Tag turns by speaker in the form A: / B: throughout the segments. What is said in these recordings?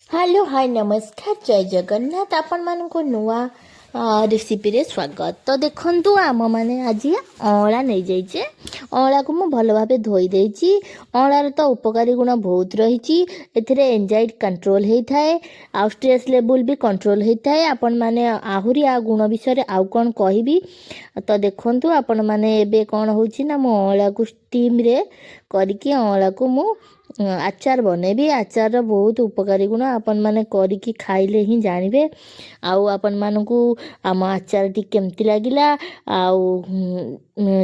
A: Hello hi नमस्कार जय जगन्नाथ आपण मानक नुआ रेसिपी रे स्वागत। तो देखंतु आम माने आज अँला नहीं जाइए। अँला को मु भल भाबे धोई देइछि। अँलार तो उपकारी गुण बहुत रही। एथिरे एंजाइटी कंट्रोल होता है, आ स्ट्रेस लेवल भी कंट्रोल होता है। आपण माने आहुरी आ गुण विषय आउ कौन कहबी। तो देखंतु आपण माने एबे कौन होछि ना मु अँला को स्टीम रे करके अँला को मु आचार बनेबी। आचार बहुत उपकारी गुण आपण माने करके खाइले ही जानबे। आउ आपण मानकू आम आचार टी केमती लागिला आउ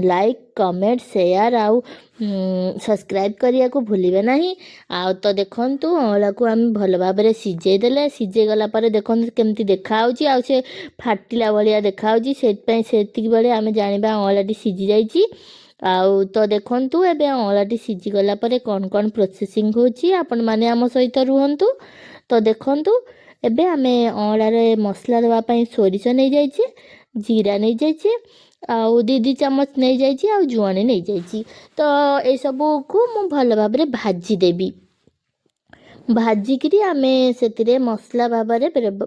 A: लाइक कमेंट शेयर आउ सब्सक्राइब करिया को भूलिबे नहीं। आउ तो देखंतु अँला को आम भल भाबरे सिझेई देले। सिझे गला परे देखंतु केमती देखा होची आउ से फाटिला भलिया देखा होची। सेत पई सेतिक बेले आमे जानिबा अँला टी सिझी जाईची। आउ तो देखंतु एबे अँलाटी सिझी गला परे कौन कौन प्रोसेसिंग होची आपण माने आम सहित रुहंतु। तो देखंतु एबे आमे अँलारे मसला देवा पई सोरिष नै जाइछे, जीरा नै जाइछे, आउ दी चामच नै जाइछे, आउ जुआनी नै जाइछी। तो ए सबू को मु भल भाबरे भाजी देबी। भाजिकी आमे से मसला भाव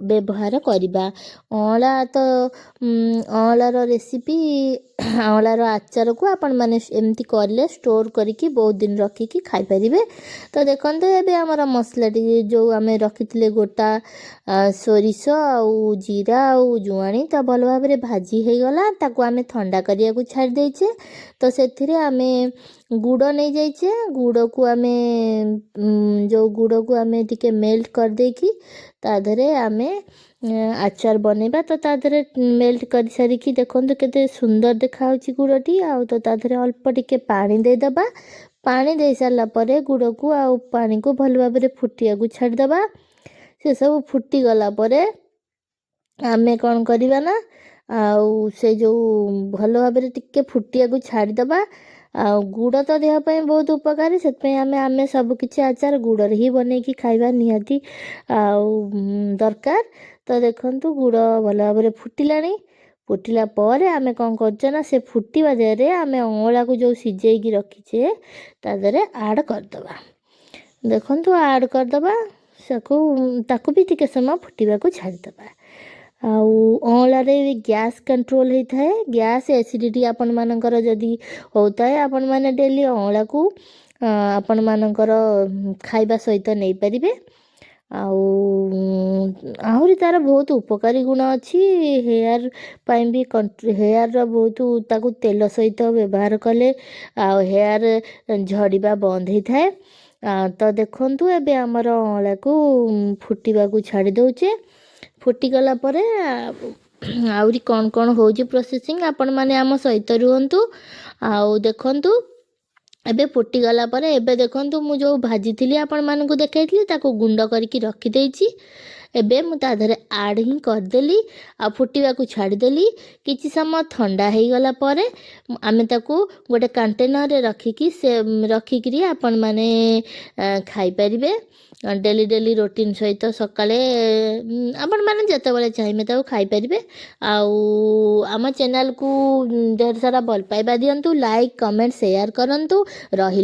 A: व्यवहार करवा। अँला तो अँलार रेसिपी अँलार आचार को आपण माने एमती करले स्टोर करके बहुत दिन रखिकी खाई परिबे। तो देखंतु एबे हमर मसला जो आमे रखिथिले गोटा सोरिष आउ जीरा आउ जुआनी तो भल भाबरे भाजी हे गला। ताको आमे ठंडा करिया को छाड़ देइछे। तो सेथिरे आमे गुड़ नहीं जाइछे। गुड़ को आमे जो गुड़ को आमे टिके मेल्ट कर देकी ता धरे आमे आचार बनेबा। तो ता धरे मेल्ट कर सारिकी देखंतु केते सुंदर देखा होची गुड़टी। आउ तो ता धरे अल्प टिके पानी दे दबा। पानी दे सारला परे गुड़ को आउ पानी को भल भाबरे फुटिया को छाड़ दबा। से सब फुटी गला परे आमे कौन करिबा ना आउ से जो भल भाबरे टिके फुटिया को छाड़ दबा। आ गुड़ तो देह पे बहुत उपकारी से आमे सब किछि आचार गुड़ ही बने की खाइबा निहाती दरकार। तो देखंतु गुड़ भल भाबरे फुटिलानी। फुटिला परे आमे कौन करछे ना से फुटिबा देरे आमे अँला को जो सिझेई रखीछे ता देरे ऐड कर दबा। देखंतु ऐड कर दबा सको ताको भी टिके समय फुटिबा को छाड़ दबा। आउ अँलारे गैस कंट्रोल होता है। गैस एसिडिटी आपण मानकर जदि होता है आपण माने डेली अँला को आपण मानकर खाइबा सहित नहीं परिबे। आउ आहुरी तार बहुत उपकारी गुण अच्छी। हेयर पाई भी हेयर बहुत ताकू तेल सहित व्यवहार कले आ हेयर झड़िबा बंद होता है। तो देखंतु एबे हमर अँला को फुटिबा को छाड़ी दउचे। फुटी गला परे आउरी कौन कौन होची प्रोसेसिंग आपण माने आम सहित रुहंतु। आउ देखंतु एबे फुटी गला परे एबे देखंतु मु जो भाजी थिली आपण मानकु देखाइथिली ताको गुंड करके रखी देइची। एबे मु ता धरे ऐड ही कर देली आ फुटिबा को छाड़ी देली। किछि समय ठंडा हे गला परे आमे ताको गोटे कंटेनर रे रखिकी आपण माने खाई परिबे। डेली डेली रूटीन सहित सकाळे आपण माने जते बेले चाहिए ताको खाई परिबे। आउ आम चैनल को ढेर सारा भल पाइबा दियंतु, लाइक कमेंट शेयर करंतु रही।